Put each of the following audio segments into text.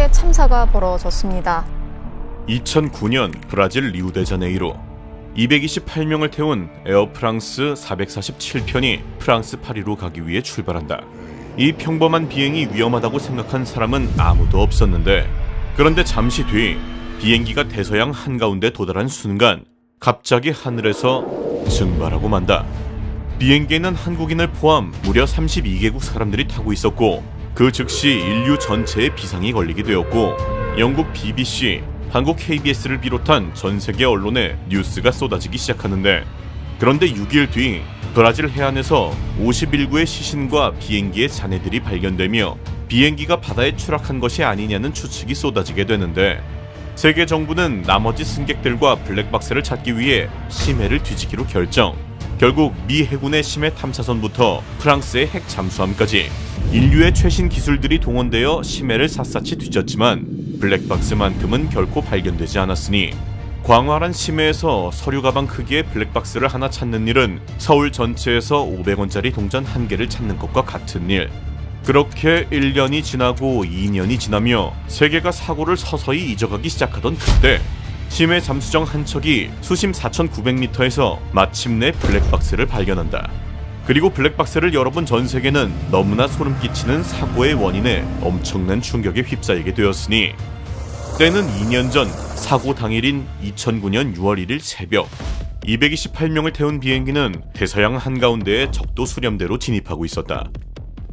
최악의 참사가 벌어졌습니다. 2009년 브라질 리우데자네이루 228명을 태운 에어프랑스 447편이 프랑스 파리로 가기 위해 출발한다. 이 평범한 비행이 위험하다고 생각한 사람은 아무도 없었는데, 그런데 잠시 뒤 비행기가 대서양 한가운데 도달한 순간 갑자기 하늘에서 증발하고 만다. 비행기에는 한국인을 포함 무려 32개국 사람들이 타고 있었고, 그 즉시 인류 전체에 비상이 걸리게 되었고, 영국 BBC, 한국 KBS를 비롯한 전 세계 언론에 뉴스가 쏟아지기 시작하는데, 그런데 6일 뒤 브라질 해안에서 51구의 시신과 비행기의 잔해들이 발견되며 비행기가 바다에 추락한 것이 아니냐는 추측이 쏟아지게 되는데, 세계 정부는 나머지 승객들과 블랙박스를 찾기 위해 심해를 뒤지기로 결정. 결국 미 해군의 심해 탐사선부터 프랑스의 핵 잠수함까지 인류의 최신 기술들이 동원되어 심해를 샅샅이 뒤졌지만 블랙박스만큼은 결코 발견되지 않았으니, 광활한 심해에서 서류 가방 크기의 블랙박스를 하나 찾는 일은 서울 전체에서 500원짜리 동전 한 개를 찾는 것과 같은 일. 그렇게 1년이 지나고 2년이 지나며 세계가 사고를 서서히 잊어가기 시작하던 그때, 심해 잠수정 한 척이 수심 4,900m에서 마침내 블랙박스를 발견한다. 그리고 블랙박스를 열어본 전 세계는 너무나 소름 끼치는 사고의 원인에 엄청난 충격에 휩싸이게 되었으니, 때는 2년 전 사고 당일인 2009년 6월 1일 새벽, 228명을 태운 비행기는 대서양 한가운데의 적도 수렴대로 진입하고 있었다.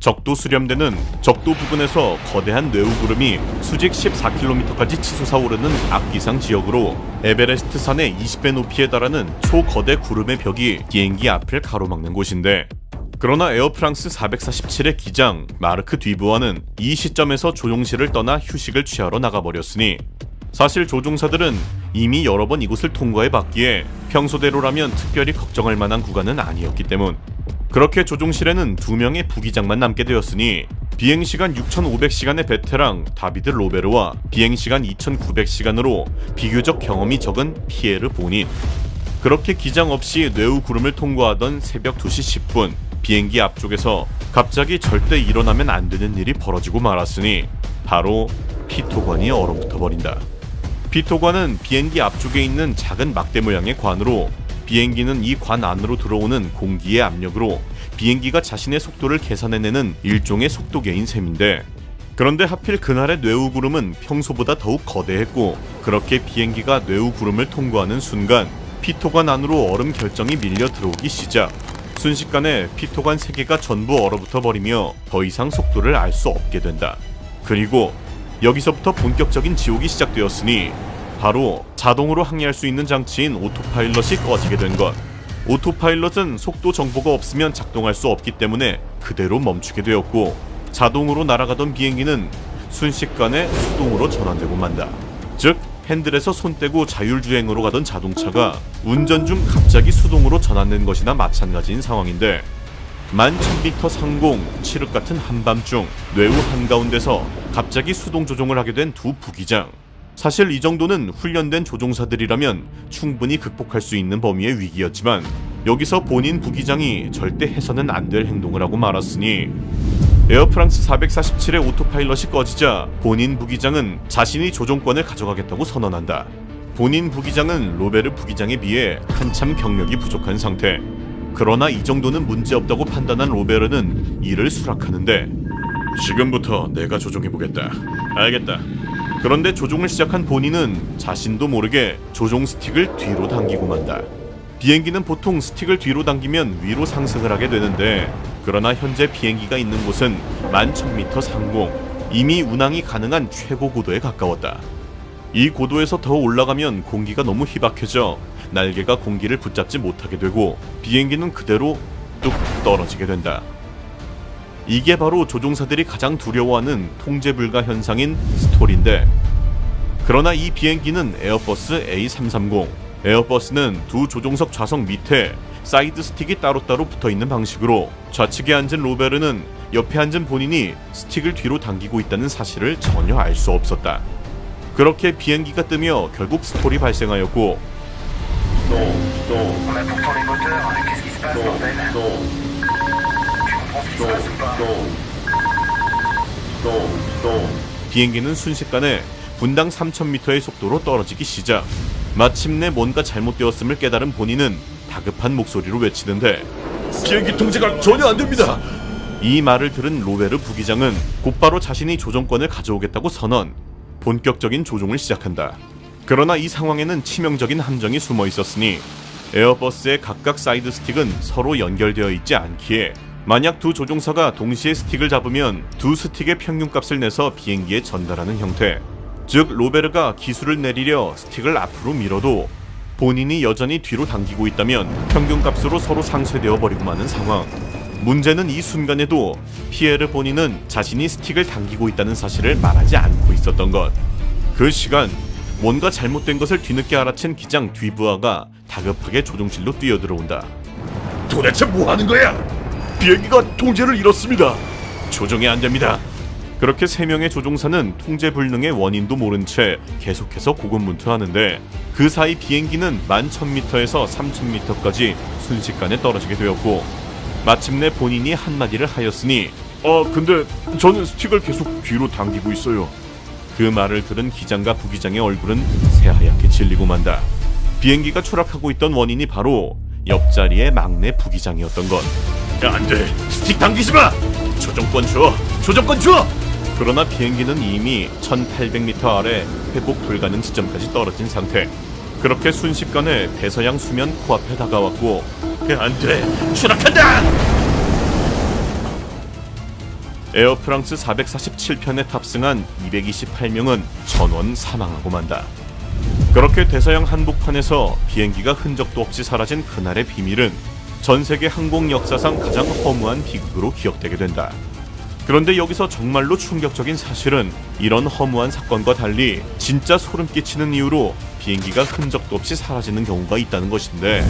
적도 수렴대는 적도 부근에서 거대한 뇌우구름이 수직 14km까지 치솟아 오르는 악기상 지역으로 에베레스트 산의 20배 높이에 달하는 초거대 구름의 벽이 비행기 앞을 가로막는 곳인데, 그러나 에어프랑스 447의 기장 마르크 뒤브와는 이 시점에서 조종실을 떠나 휴식을 취하러 나가버렸으니, 사실 조종사들은 이미 여러 번 이곳을 통과해봤기에 평소대로라면 특별히 걱정할 만한 구간은 아니었기 때문, 그렇게 조종실에는 2명의 부기장만 남게 되었으니, 비행시간 6,500시간의 베테랑 다비드 로베르와 비행시간 2,900시간으로 비교적 경험이 적은 피에르 보닌. 그렇게 기장 없이 뇌우구름을 통과하던 새벽 2시 10분, 비행기 앞쪽에서 갑자기 절대 일어나면 안 되는 일이 벌어지고 말았으니, 바로 피토관이 얼어붙어 버린다. 피토관은 비행기 앞쪽에 있는 작은 막대 모양의 관으로, 비행기는 이 관 안으로 들어오는 공기의 압력으로 비행기가 자신의 속도를 계산해내는 일종의 속도계인 셈인데, 그런데 하필 그날의 뇌우구름은 평소보다 더욱 거대했고, 그렇게 비행기가 뇌우구름을 통과하는 순간 피토관 안으로 얼음 결정이 밀려 들어오기 시작, 순식간에 피토관 3개가 전부 얼어붙어 버리며 더 이상 속도를 알 수 없게 된다. 그리고 여기서부터 본격적인 지옥이 시작되었으니, 바로 자동으로 항해할 수 있는 장치인 오토파일럿이 꺼지게 된 것. 오토파일럿은 속도 정보가 없으면 작동할 수 없기 때문에 그대로 멈추게 되었고, 자동으로 날아가던 비행기는 순식간에 수동으로 전환되고 만다. 즉, 핸들에서 손 떼고 자율주행으로 가던 자동차가 운전 중 갑자기 수동으로 전환된 것이나 마찬가지인 상황인데, 11,000m 상공, 칠흑 같은 한밤중 뇌우 한가운데서 갑자기 수동 조종을 하게 된 두 부기장. 사실 이 정도는 훈련된 조종사들이라면 충분히 극복할 수 있는 범위의 위기였지만, 여기서 본인 부기장이 절대 해서는 안 될 행동을 하고 말았으니, 에어프랑스 447의 오토파일럿이 꺼지자 본인 부기장은 자신이 조종권을 가져가겠다고 선언한다. 본인 부기장은 로베르 부기장에 비해 한참 경력이 부족한 상태. 그러나 이 정도는 문제없다고 판단한 로베르는 이를 수락하는데, 지금부터 내가 조종해보겠다. 알겠다. 그런데 조종을 시작한 본인은 자신도 모르게 조종 스틱을 뒤로 당기고 만다. 비행기는 보통 스틱을 뒤로 당기면 위로 상승을 하게 되는데, 그러나 현재 비행기가 있는 곳은 11,000m 상공, 이미 운항이 가능한 최고 고도에 가까웠다. 이 고도에서 더 올라가면 공기가 너무 희박해져 날개가 공기를 붙잡지 못하게 되고 비행기는 그대로 뚝 떨어지게 된다. 이게 바로 조종사들이 가장 두려워하는 통제 불가 현상인 스톨인데, 그러나 이 비행기는 에어버스 A330, 에어버스는 두 조종석 좌석 밑에 사이드 스틱이 따로따로 붙어있는 방식으로 좌측에 앉은 로베르는 옆에 앉은 본인이 스틱을 뒤로 당기고 있다는 사실을 전혀 알 수 없었다. 그렇게 비행기가 뜨며 결국 스톨이 발생하였고, 비행기는 순식간에 분당 3000m의 속도로 떨어지기 시작. 마침내 뭔가 잘못되었음을 깨달은 본인은 다급한 목소리로 외치는데 비행기 통제가 전혀 안 됩니다. 이 말을 들은 로베르 부기장은 곧바로 자신이 조종권을 가져오겠다고 선언. 본격적인 조종을 시작한다. 그러나 이 상황에는 치명적인 함정이 숨어 있었으니 에어버스의 각각 사이드 스틱은 서로 연결되어 있지 않기에 만약 두 조종사가 동시에 스틱을 잡으면 두 스틱의 평균값을 내서 비행기에 전달하는 형태. 즉 로베르가 기술을 내리려 스틱을 앞으로 밀어도 본인이 여전히 뒤로 당기고 있다면 평균값으로 서로 상쇄되어 버리고 마는 상황. 문제는 이 순간에도 피에르 본인은 자신이 스틱을 당기고 있다는 사실을 말하지 않고 있었던 것. 그 시간 뭔가 잘못된 것을 뒤늦게 알아챈 기장 뒤부하가 다급하게 조종실로 뛰어들어온다. 도대체 뭐 하는 거야? 비행기가 통제를 잃었습니다. 조종이 안 됩니다. 그렇게 3명의 조종사는 통제 불능의 원인도 모른 채 계속해서 고군분투하는데 그 사이 비행기는 11,000m에서 3,000m까지 순식간에 떨어지게 되었고 마침내 본인이 한마디를 하였으니 근데 저는 스틱을 계속 뒤로 당기고 있어요. 그 말을 들은 기장과 부기장의 얼굴은 새하얗게 질리고 만다. 비행기가 추락하고 있던 원인이 바로 옆자리의 막내 부기장이었던 것. 안 돼. 스틱 당기지 마. 조종권 줘. 조종권 줘. 그러나 비행기는 이미 1800m 아래 회복 불가능 지점까지 떨어진 상태. 그렇게 순식간에 대서양 수면 코앞에 다가왔고 안 돼. 추락한다. 에어프랑스 447편에 탑승한 228명은 전원 사망하고 만다. 그렇게 대서양 한복판에서 비행기가 흔적도 없이 사라진 그날의 비밀은 전 세계 항공 역사상 가장 허무한 비극으로 기억되게 된다. 그런데 여기서 정말로 충격적인 사실은 이런 허무한 사건과 달리 진짜 소름 끼치는 이유로 비행기가 흔적도 없이 사라지는 경우가 있다는 것인데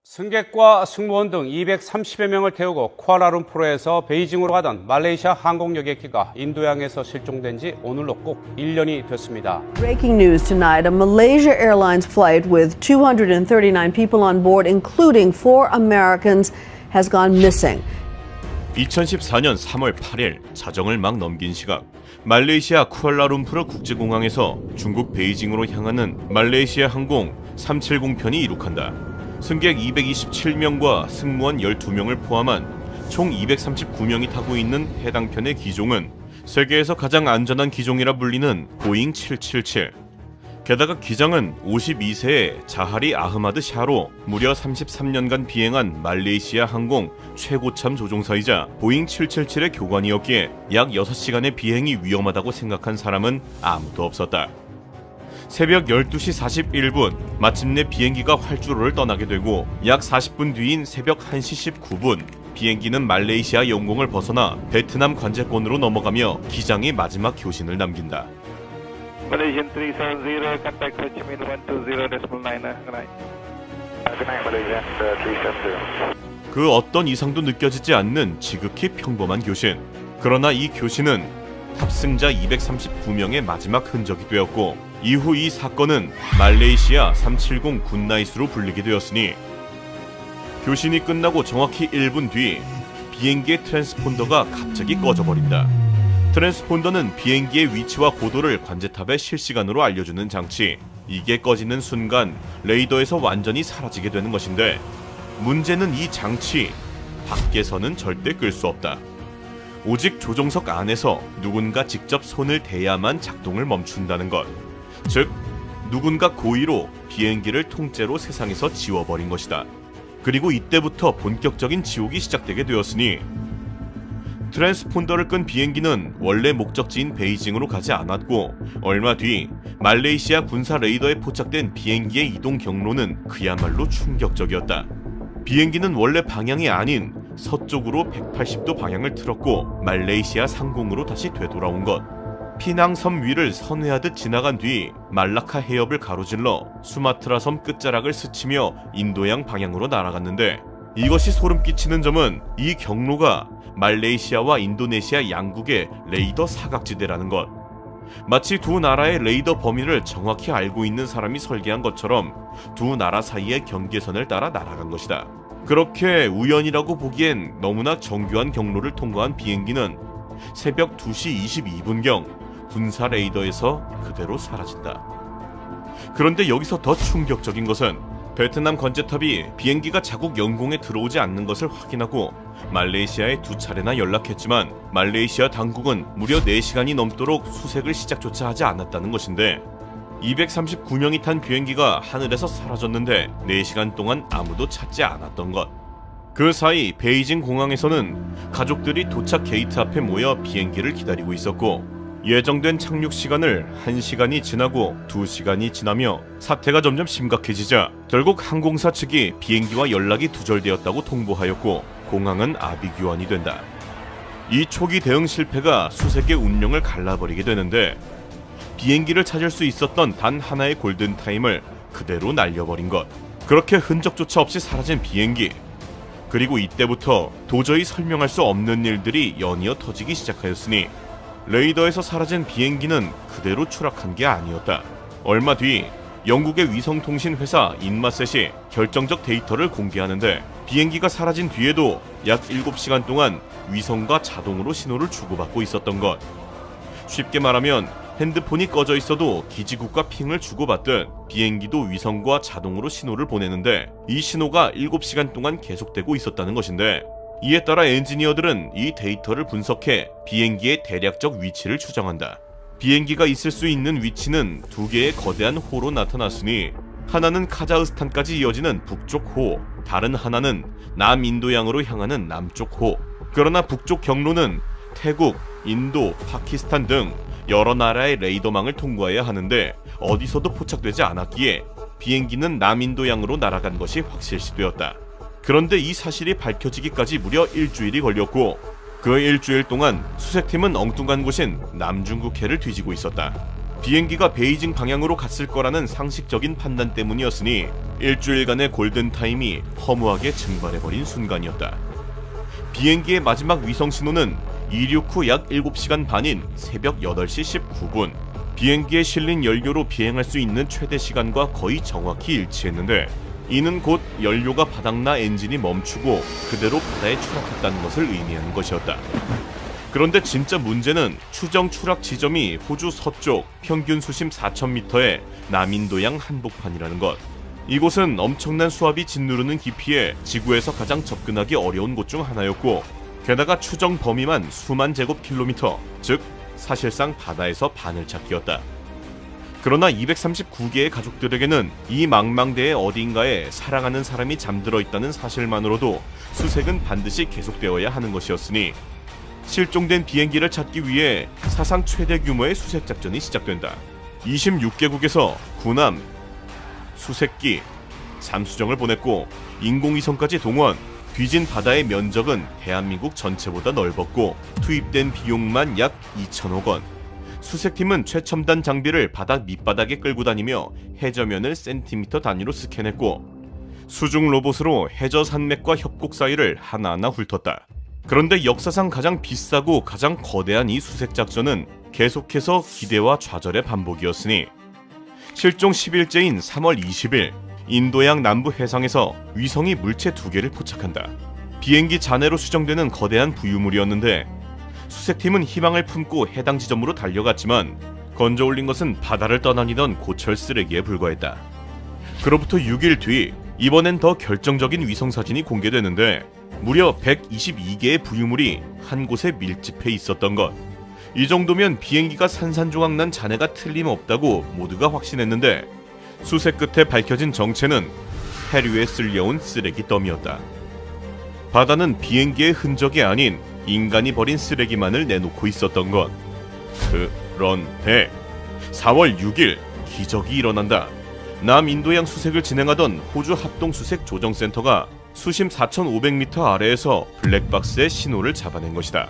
승객과 승무원 등 230여 명을 태우고 쿠알라룸푸르에서 베이징으로 가던 말레이시아 항공 여객기가 인도양에서 실종된 지 오늘로 꼭 1년이 됐습니다. Breaking news tonight, a Malaysia Airlines flight with 239 people on board, including 4 Americans, has gone missing. 2014년 3월 8일 자정을 막 넘긴 시각 말레이시아 쿠알라룸푸르 국제공항에서 중국 베이징으로 향하는 말레이시아 항공 370편이 이륙한다. 승객 227명과 승무원 12명을 포함한 총 239명이 타고 있는 해당 편의 기종은 세계에서 가장 안전한 기종이라 불리는 보잉 777. 게다가 기장은 52세의 자하리 아흐마드 샤로 무려 33년간 비행한 말레이시아 항공 최고참 조종사이자 보잉 777의 교관이었기에 약 6시간의 비행이 위험하다고 생각한 사람은 아무도 없었다. 새벽 12시 41분 마침내 비행기가 활주로를 떠나게 되고 약 40분 뒤인 새벽 1시 19분 비행기는 말레이시아 영공을 벗어나 베트남 관제권으로 넘어가며 기장이 마지막 교신을 남긴다. Malaysian 370, contact Ho Chi Minh 120.9. Good night. Good night, Malaysian 370. 그 어떤 이상도 느껴지지 않는 지극히 평범한 교신. 그러나 이 교신은 탑승자 239명의 마지막 흔적이 되었고 이후 이 사건은 말레이시아 370 굿나잇으로 불리게 되었으니 교신이 끝나고 정확히 1분 뒤 비행기의 트랜스폰더가 갑자기 꺼져버린다. 트랜스폰더는 비행기의 위치와 고도를 관제탑에 실시간으로 알려주는 장치. 이게 꺼지는 순간 레이더에서 완전히 사라지게 되는 것인데 문제는 이 장치 밖에서는 절대 끌 수 없다. 오직 조종석 안에서 누군가 직접 손을 대야만 작동을 멈춘다는 것. 즉 누군가 고의로 비행기를 통째로 세상에서 지워버린 것이다. 그리고 이때부터 본격적인 지옥이 시작되게 되었으니 트랜스폰더를 끈 비행기는 원래 목적지인 베이징으로 가지 않았고 얼마 뒤 말레이시아 군사 레이더에 포착된 비행기의 이동 경로는 그야말로 충격적이었다. 비행기는 원래 방향이 아닌 서쪽으로 180도 방향을 틀었고 말레이시아 상공으로 다시 되돌아온 것. 피낭섬 위를 선회하듯 지나간 뒤 말라카 해협을 가로질러 수마트라 섬 끝자락을 스치며 인도양 방향으로 날아갔는데 이것이 소름 끼치는 점은 이 경로가 말레이시아와 인도네시아 양국의 레이더 사각지대라는 것. 마치 두 나라의 레이더 범위를 정확히 알고 있는 사람이 설계한 것처럼 두 나라 사이의 경계선을 따라 날아간 것이다. 그렇게 우연이라고 보기엔 너무나 정교한 경로를 통과한 비행기는 새벽 2시 22분경 군사 레이더에서 그대로 사라진다. 그런데 여기서 더 충격적인 것은 베트남 관제탑이 비행기가 자국 영공에 들어오지 않는 것을 확인하고 말레이시아에 2차례나 연락했지만 말레이시아 당국은 무려 4시간이 넘도록 수색을 시작조차 하지 않았다는 것인데 239명이 탄 비행기가 하늘에서 사라졌는데 4시간 동안 아무도 찾지 않았던 것. 그 사이 베이징 공항에서는 가족들이 도착 게이트 앞에 모여 비행기를 기다리고 있었고 예정된 착륙 시간을 1시간이 지나고 2시간이 지나며 사태가 점점 심각해지자 결국 항공사 측이 비행기와 연락이 두절되었다고 통보하였고 공항은 아비규환이 된다. 이 초기 대응 실패가 수색의 운명을 갈라버리게 되는데 비행기를 찾을 수 있었던 단 하나의 골든타임을 그대로 날려버린 것. 그렇게 흔적조차 없이 사라진 비행기. 그리고 이때부터 도저히 설명할 수 없는 일들이 연이어 터지기 시작하였으니 레이더에서 사라진 비행기는 그대로 추락한 게 아니었다. 얼마 뒤 영국의 위성통신 회사 인마셋이 결정적 데이터를 공개하는데 비행기가 사라진 뒤에도 약 7시간 동안 위성과 자동으로 신호를 주고받고 있었던 것. 쉽게 말하면 핸드폰이 꺼져 있어도 기지국과 핑을 주고받듯 비행기도 위성과 자동으로 신호를 보내는데 이 신호가 7시간 동안 계속되고 있었다는 것인데 이에 따라 엔지니어들은 이 데이터를 분석해 비행기의 대략적 위치를 추정한다. 비행기가 있을 수 있는 위치는 2개의 거대한 호로 나타났으니 하나는 카자흐스탄까지 이어지는 북쪽 호, 다른 하나는 남인도양으로 향하는 남쪽 호. 그러나 북쪽 경로는 태국, 인도, 파키스탄 등 여러 나라의 레이더망을 통과해야 하는데 어디서도 포착되지 않았기에 비행기는 남인도양으로 날아간 것이 확실시되었다. 그런데 이 사실이 밝혀지기까지 무려 일주일이 걸렸고 그 일주일 동안 수색팀은 엉뚱한 곳인 남중국해를 뒤지고 있었다. 비행기가 베이징 방향으로 갔을 거라는 상식적인 판단 때문이었으니 일주일간의 골든타임이 허무하게 증발해버린 순간이었다. 비행기의 마지막 위성 신호는 이륙 후 약 7시간 반인 새벽 8시 19분. 비행기에 실린 연료로 비행할 수 있는 최대 시간과 거의 정확히 일치했는데 이는 곧 연료가 바닥나 엔진이 멈추고 그대로 바다에 추락했다는 것을 의미하는 것이었다. 그런데 진짜 문제는 추정 추락 지점이 호주 서쪽 평균 수심 4,000m의 남인도양 한복판이라는 것. 이곳은 엄청난 수압이 짓누르는 깊이에 지구에서 가장 접근하기 어려운 곳 중 하나였고 게다가 추정 범위만 수만 제곱킬로미터, 즉 사실상 바다에서 반을 찾기였다. 그러나 239개의 가족들에게는 이 망망대의 어딘가에 사랑하는 사람이 잠들어 있다는 사실만으로도 수색은 반드시 계속되어야 하는 것이었으니 실종된 비행기를 찾기 위해 사상 최대 규모의 수색 작전이 시작된다. 26개국에서 군함, 수색기, 잠수정을 보냈고 인공위성까지 동원. 뒤진 바다의 면적은 대한민국 전체보다 넓었고 투입된 비용만 약 2천억 원. 수색팀은 최첨단 장비를 바다 밑바닥에 끌고 다니며 해저면을 센티미터 단위로 스캔했고 수중 로봇으로 해저 산맥과 협곡 사이를 하나하나 훑었다. 그런데 역사상 가장 비싸고 가장 거대한 이 수색 작전은 계속해서 기대와 좌절의 반복이었으니 실종 10일째인 3월 20일 인도양 남부 해상에서 위성이 물체 2개를 포착한다. 비행기 잔해로 수정되는 거대한 부유물이었는데 수색팀은 희망을 품고 해당 지점으로 달려갔지만 건져 올린 것은 바다를 떠다니던 고철 쓰레기에 불과했다. 그로부터 6일 뒤 이번엔 더 결정적인 위성사진이 공개되는데 무려 122개의 부유물이 한 곳에 밀집해 있었던 것. 이 정도면 비행기가 산산조각 난 잔해가 틀림없다고 모두가 확신했는데 수색 끝에 밝혀진 정체는 해류에 쓸려온 쓰레기 더미였다. 바다는 비행기의 흔적이 아닌 인간이 버린 쓰레기만을 내놓고 있었던 것. 그런데 4월 6일 기적이 일어난다. 남인도양 수색을 진행하던 호주 합동수색 조정센터가 수심 4,500m 아래에서 블랙박스의 신호를 잡아낸 것이다.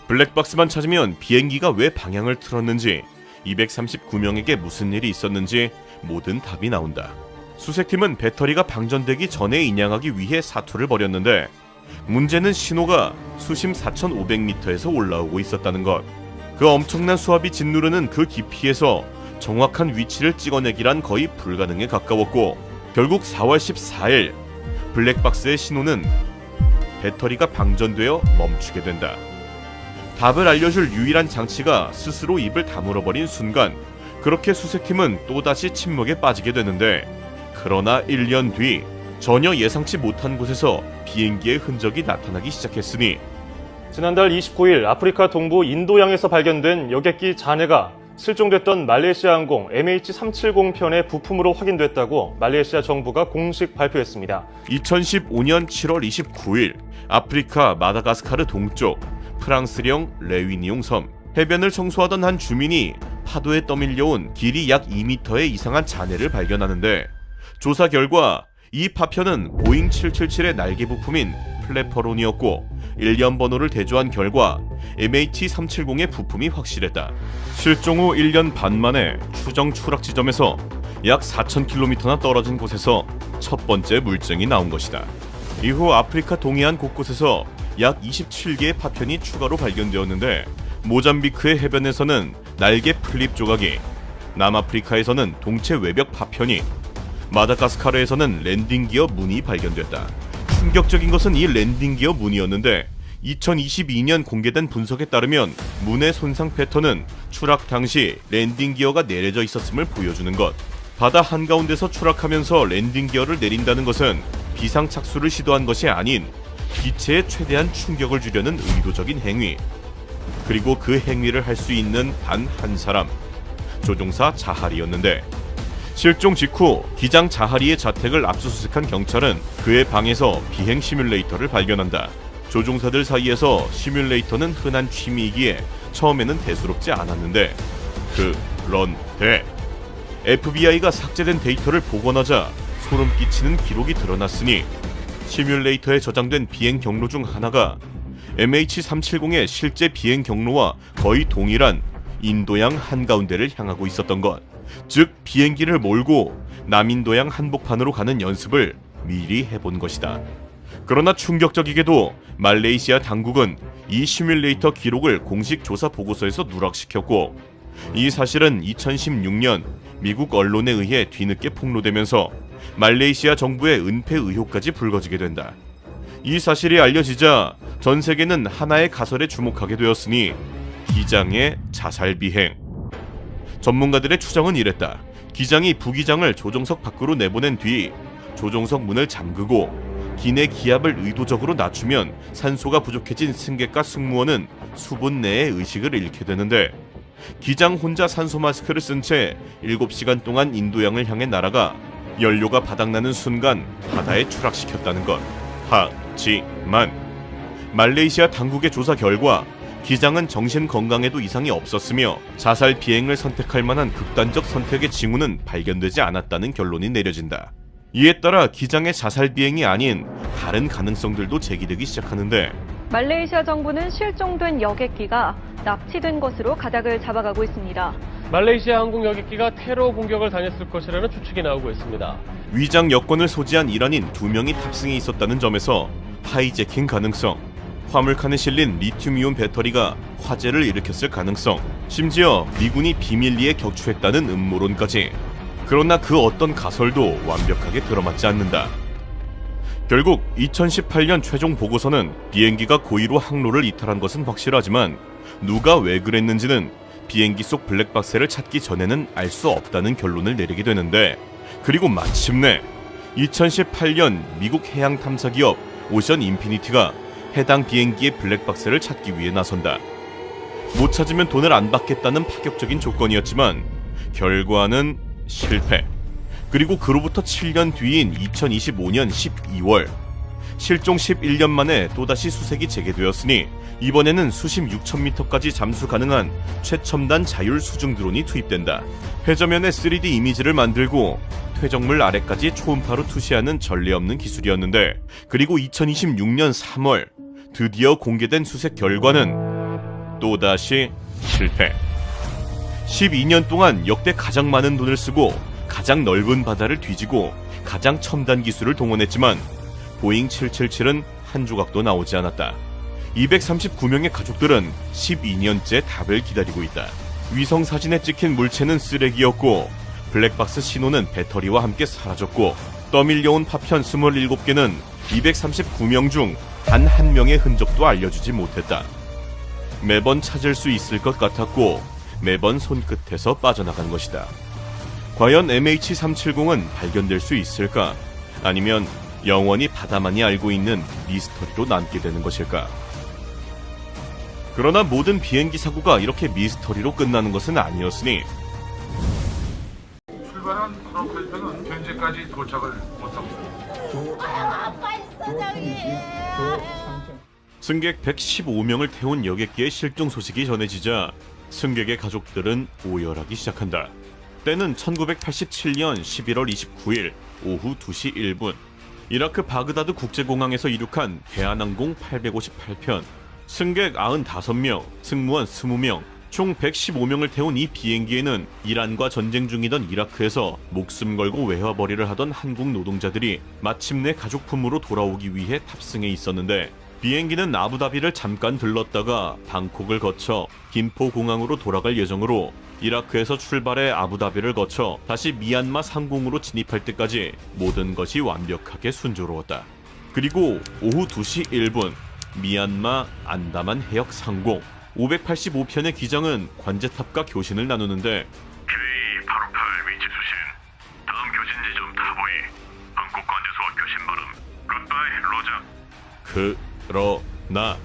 블랙박스만 찾으면 비행기가 왜 방향을 틀었는지 239명에게 무슨 일이 있었는지 모든 답이 나온다. 수색팀은 배터리가 방전되기 전에 인양하기 위해 사투를 벌였는데 문제는 신호가 수심 4,500m에서 올라오고 있었다는 것. 그 엄청난 수압이 짓누르는 그 깊이에서 정확한 위치를 찍어내기란 거의 불가능에 가까웠고 결국 4월 14일 블랙박스의 신호는 배터리가 방전되어 멈추게 된다. 답을 알려줄 유일한 장치가 스스로 입을 다물어버린 순간 그렇게 수색팀은 또다시 침묵에 빠지게 되는데, 그러나 1년 뒤 전혀 예상치 못한 곳에서 비행기의 흔적이 나타나기 시작했으니 지난달 29일 아프리카 동부 인도양에서 발견된 여객기 잔해가 실종됐던 말레이시아 항공 MH370 편의 부품으로 확인됐다고 말레이시아 정부가 공식 발표했습니다. 2015년 7월 29일 아프리카 마다가스카르 동쪽 프랑스령 레위니옹 섬 해변을 청소하던 한 주민이 파도에 떠밀려온 길이 약 2m의 이상한 잔해를 발견하는데, 조사 결과 이 파편은 보잉 777의 날개 부품인 플래퍼론이었고 1년 번호를 대조한 결과 MH370의 부품이 확실했다. 실종 후 1년 반 만에 추정 추락 지점에서 약 4,000km나 떨어진 곳에서 첫 번째 물증이 나온 것이다. 이후 아프리카 동해안 곳곳에서 약 27개의 파편이 추가로 발견되었는데, 모잠비크의 해변에서는 날개 플립 조각이, 남아프리카에서는 동체 외벽 파편이, 마다가스카르에서는 랜딩 기어 문이 발견됐다. 충격적인 것은 이 랜딩 기어 문이었는데 2022년 공개된 분석에 따르면 문의 손상 패턴은 추락 당시 랜딩 기어가 내려져 있었음을 보여주는 것. 바다 한가운데서 추락하면서 랜딩 기어를 내린다는 것은 비상 착수를 시도한 것이 아닌 기체에 최대한 충격을 주려는 의도적인 행위. 그리고 그 행위를 할 수 있는 단 한 사람, 조종사 자하리였는데, 실종 직후 기장 자하리의 자택을 압수수색한 경찰은 그의 방에서 비행 시뮬레이터를 발견한다. 조종사들 사이에서 시뮬레이터는 흔한 취미이기에 처음에는 대수롭지 않았는데, 그런데 FBI가 삭제된 데이터를 복원하자 소름 끼치는 기록이 드러났으니, 시뮬레이터에 저장된 비행 경로 중 하나가 MH370의 실제 비행 경로와 거의 동일한 인도양 한가운데를 향하고 있었던 것. 즉 비행기를 몰고 남인도양 한복판으로 가는 연습을 미리 해본 것이다. 그러나 충격적이게도 말레이시아 당국은 이 시뮬레이터 기록을 공식 조사 보고서에서 누락시켰고, 이 사실은 2016년 미국 언론에 의해 뒤늦게 폭로되면서 말레이시아 정부의 은폐 의혹까지 불거지게 된다. 이 사실이 알려지자 전 세계는 하나의 가설에 주목하게 되었으니 기장의 자살 비행. 전문가들의 추정은 이랬다. 기장이 부기장을 조종석 밖으로 내보낸 뒤 조종석 문을 잠그고 기내 기압을 의도적으로 낮추면 산소가 부족해진 승객과 승무원은 수분 내에 의식을 잃게 되는데, 기장 혼자 산소 마스크를 쓴 채 7시간 동안 인도양을 향해 날아가 연료가 바닥나는 순간 바다에 추락시켰다는 것. 하지만 말레이시아 당국의 조사 결과 기장은 정신 건강에도 이상이 없었으며 자살 비행을 선택할 만한 극단적 선택의 징후는 발견되지 않았다는 결론이 내려진다. 이에 따라 기장의 자살 비행이 아닌 다른 가능성들도 제기되기 시작하는데, 말레이시아 정부는 실종된 여객기가 납치된 것으로 가닥을 잡아가고 있습니다. 말레이시아 항공 여객기가 테러 공격을 당했을 것이라는 추측이 나오고 있습니다. 위장 여권을 소지한 이란인 2명이 탑승해 있었다는 점에서 하이제킹 가능성, 화물칸에 실린 리튬이온 배터리가 화재를 일으켰을 가능성, 심지어 미군이 비밀리에 격추했다는 음모론까지. 그러나 그 어떤 가설도 완벽하게 들어맞지 않는다. 결국 2018년 최종 보고서는 비행기가 고의로 항로를 이탈한 것은 확실하지만 누가 왜 그랬는지는 비행기 속 블랙박스를 찾기 전에는 알 수 없다는 결론을 내리게 되는데, 그리고 마침내 2018년 미국 해양 탐사 기업 오션 인피니티가 해당 비행기의 블랙박스를 찾기 위해 나선다. 못 찾으면 돈을 안 받겠다는 파격적인 조건이었지만 결과는 실패. 그리고 그로부터 7년 뒤인 2025년 12월 실종 11년 만에 또다시 수색이 재개되었으니 이번에는 수심 6,000m까지 잠수 가능한 최첨단 자율 수중 드론이 투입된다. 해저면에 3D 이미지를 만들고 퇴적물 아래까지 초음파로 투시하는 전례 없는 기술이었는데, 그리고 2026년 3월 드디어 공개된 수색 결과는 또다시 실패. 12년 동안 역대 가장 많은 돈을 쓰고 가장 넓은 바다를 뒤지고 가장 첨단 기술을 동원했지만 보잉 777은 한 조각도 나오지 않았다. 239명의 가족들은 12년째 답을 기다리고 있다. 위성 사진에 찍힌 물체는 쓰레기였고 블랙박스 신호는 배터리와 함께 사라졌고 떠밀려온 파편 27개는 239명 중 단 한 명의 흔적도 알려주지 못했다. 매번 찾을 수 있을 것 같았고 매번 손끝에서 빠져나간 것이다. 과연 MH370은 발견될 수 있을까? 아니면 영원히 바다만이 알고 있는 미스터리로 남게 되는 것일까? 그러나 모든 비행기 사고가 이렇게 미스터리로 끝나는 것은 아니었으니 출발한 프로펠러는 현재까지 도착을 못하고 승객 115명을 태운 여객기의 실종 소식이 전해지자 승객의 가족들은 오열하기 시작한다. 때는 1987년 11월 29일 오후 2시 1분 이라크 바그다드 국제공항에서 이륙한 대한항공 858편 승객 95명, 승무원 20명, 총 115명을 태운 이 비행기에는 이란과 전쟁 중이던 이라크에서 목숨 걸고 외화벌이를 하던 한국 노동자들이 마침내 가족품으로 돌아오기 위해 탑승해 있었는데 비행기는 아부다비를 잠깐 들렀다가 방콕을 거쳐 김포공항으로 돌아갈 예정으로 이라크에서 출발해 아부다비를 거쳐 다시 미얀마 상공으로 진입할 때까지 모든 것이 완벽하게 순조로웠다. 그리고 오후 2시 1분 미얀마 안다만 해역 상공 585편의 기장은 관제탑과 교신을 나누는데 QA 858 위치 수신. 다음 교신 지점 타보이. 방콕 관제소와 교신 발음. 굿바이 로저. 그러나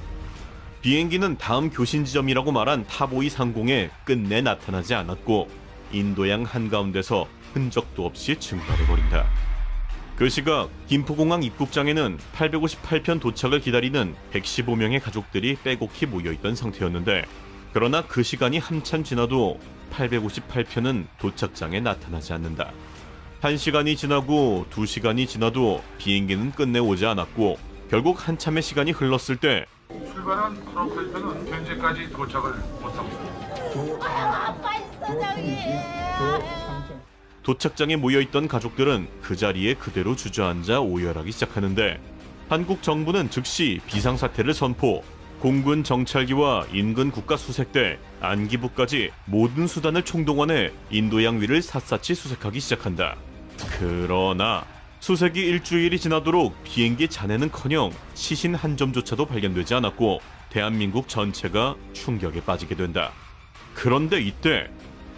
비행기는 다음 교신 지점이라고 말한 타보이 상공에 끝내 나타나지 않았고 인도양 한가운데서 흔적도 없이 증발해버린다. 그 시각 김포공항 입국장에는 858편 도착을 기다리는 115명의 가족들이 빼곡히 모여있던 상태였는데 그러나 그 시간이 한참 지나도 858편은 도착장에 나타나지 않는다. 1시간이 지나고 2시간이 지나도 비행기는 끝내 오지 않았고 결국 한참의 시간이 흘렀을 때 출발한 프로펠러는 현재까지 도착을 못하고 도착장에 모여있던 가족들은 그 자리에 그대로 주저앉아 오열하기 시작하는데 한국 정부는 즉시 비상사태를 선포, 공군 정찰기와 인근 국가 수색대, 안기부까지 모든 수단을 총동원해 인도양 위를 샅샅이 수색하기 시작한다. 그러나 수색이 일주일이 지나도록 비행기 잔해는커녕 시신 한 점조차도 발견되지 않았고 대한민국 전체가 충격에 빠지게 된다. 그런데 이때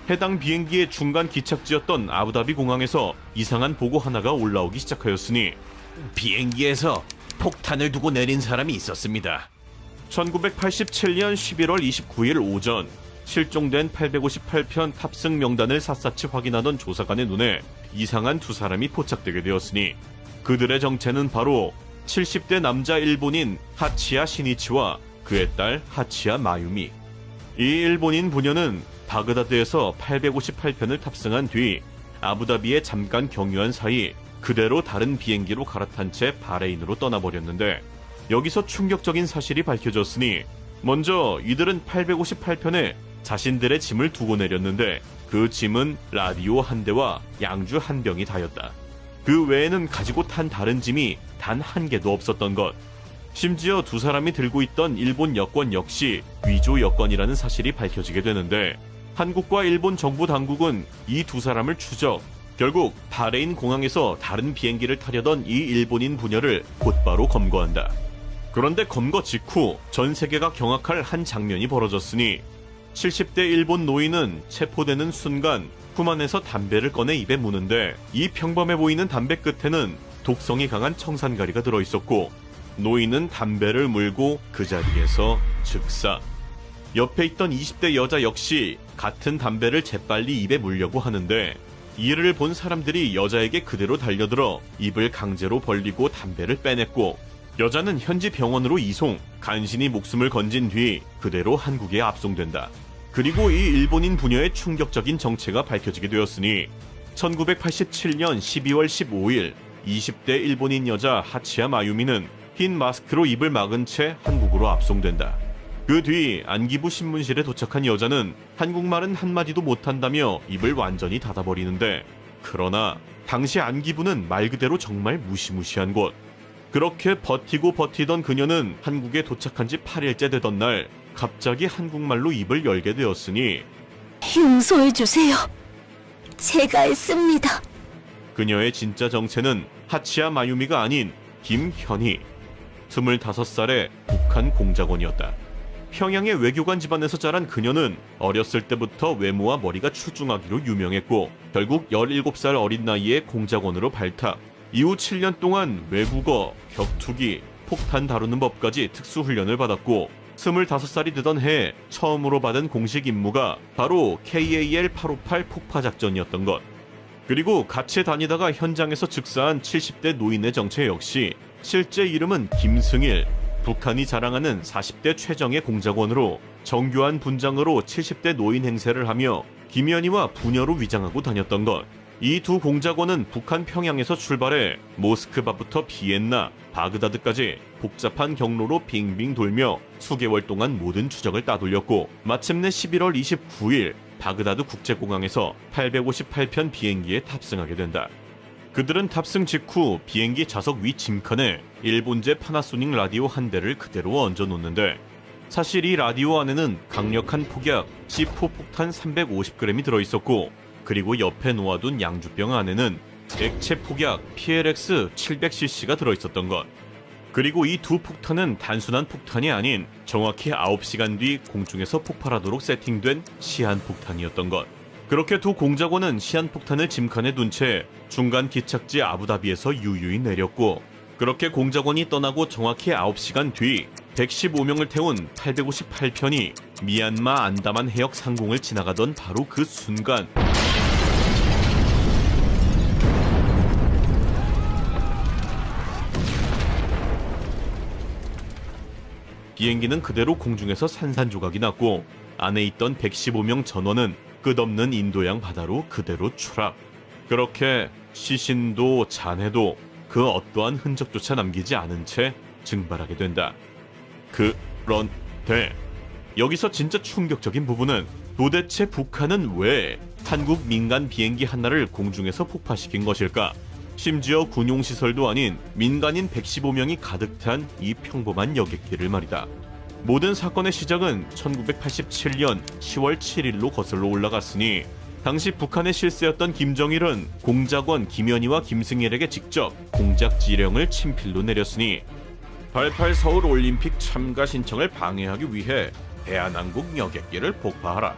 해당 비행기의 중간 기착지였던 아부다비 공항에서 이상한 보고 하나가 올라오기 시작하였으니 비행기에서 폭탄을 두고 내린 사람이 있었습니다. 1987년 11월 29일 오전 실종된 858편 탑승 명단을 샅샅이 확인하던 조사관의 눈에 이상한 두 사람이 포착되게 되었으니 그들의 정체는 바로 70대 남자 일본인 하치야 시니치와 그의 딸 하치야 마유미. 이 일본인 부녀는 바그다드에서 858편을 탑승한 뒤 아부다비에 잠깐 경유한 사이 그대로 다른 비행기로 갈아탄 채 바레인으로 떠나버렸는데 여기서 충격적인 사실이 밝혀졌으니 먼저 이들은 858편에 자신들의 짐을 두고 내렸는데 그 짐은 라디오 한 대와 양주 한 병이 다였다. 그 외에는 가지고 탄 다른 짐이 단 한 개도 없었던 것. 심지어 두 사람이 들고 있던 일본 여권 역시 위조 여권이라는 사실이 밝혀지게 되는데 한국과 일본 정부 당국은 이 두 사람을 추적, 결국 바레인 공항에서 다른 비행기를 타려던 이 일본인 부녀를 곧바로 검거한다. 그런데 검거 직후 전 세계가 경악할 한 장면이 벌어졌으니 70대 일본 노인은 체포되는 순간 품 안에서 담배를 꺼내 입에 무는데 이 평범해 보이는 담배 끝에는 독성이 강한 청산가리가 들어있었고 노인은 담배를 물고 그 자리에서 즉사. 옆에 있던 20대 여자 역시 같은 담배를 재빨리 입에 물려고 하는데 이를 본 사람들이 여자에게 그대로 달려들어 입을 강제로 벌리고 담배를 빼냈고 여자는 현지 병원으로 이송, 간신히 목숨을 건진 뒤 그대로 한국에 압송된다. 그리고 이 일본인 부녀의 충격적인 정체가 밝혀지게 되었으니 1987년 12월 15일 20대 일본인 여자 하치야 마유미는 흰 마스크로 입을 막은 채 한국으로 압송된다. 그 뒤 안기부 신문실에 도착한 여자는 한국말은 한마디도 못한다며 입을 완전히 닫아버리는데 그러나 당시 안기부는 말 그대로 정말 무시무시한 곳. 그렇게 버티고 버티던 그녀는 한국에 도착한 지 8일째 되던 날 갑자기 한국말로 입을 열게 되었으니 용서해주세요. 제가 했습니다. 그녀의 진짜 정체는 하치야 마유미가 아닌 김현희, 25살의 북한 공작원이었다. 평양의 외교관 집안에서 자란 그녀는 어렸을 때부터 외모와 머리가 출중하기로 유명했고 결국 17살 어린 나이에 공작원으로 발탁. 이후 7년 동안 외국어, 격투기, 폭탄 다루는 법까지 특수훈련을 받았고 25살이 되던 해 처음으로 받은 공식 임무가 바로 KAL-858 폭파작전이었던 것. 그리고 같이 다니다가 현장에서 즉사한 70대 노인의 정체 역시 실제 이름은 김승일, 북한이 자랑하는 40대 최정예 공작원으로 정교한 분장으로 70대 노인 행세를 하며 김연희와 부녀로 위장하고 다녔던 것. 이 두 공작원은 북한 평양에서 출발해 모스크바부터 비엔나, 바그다드까지 복잡한 경로로 빙빙 돌며 수개월 동안 모든 추적을 따돌렸고 마침내 11월 29일 바그다드 국제공항에서 858편 비행기에 탑승하게 된다. 그들은 탑승 직후 비행기 좌석 위 짐칸에 일본제 파나소닉 라디오 한 대를 그대로 얹어놓는데 사실 이 라디오 안에는 강력한 폭약 C4 폭탄 350g이 들어있었고 그리고 옆에 놓아둔 양주병 안에는 액체 폭약 PLX 700cc가 들어있었던 것. 그리고 이 두 폭탄은 단순한 폭탄이 아닌 정확히 9시간 뒤 공중에서 폭발하도록 세팅된 시한폭탄이었던 것. 그렇게 두 공작원은 시한폭탄을 짐칸에 둔 채 중간 기착지 아부다비에서 유유히 내렸고 그렇게 공작원이 떠나고 정확히 9시간 뒤 115명을 태운 858편이 미얀마 안다만 해역 상공을 지나가던 바로 그 순간 비행기는 그대로 공중에서 산산조각이 났고 안에 있던 115명 전원은 끝없는 인도양 바다로 그대로 추락. 그렇게 시신도 잔해도 그 어떠한 흔적조차 남기지 않은 채 증발하게 된다. 그런데 여기서 진짜 충격적인 부분은 도대체 북한은 왜 한국 민간 비행기 하나를 공중에서 폭파시킨 것일까? 심지어 군용시설도 아닌 민간인 115명이 가득 찬 이 평범한 여객기를 말이다. 모든 사건의 시작은 1987년 10월 7일로 거슬러 올라갔으니 당시 북한의 실세였던 김정일은 공작원 김연희와 김승일에게 직접 공작 지령을 친필로 내렸으니 88 서울 올림픽 참가 신청을 방해하기 위해 대한항공 여객기를 폭파하라.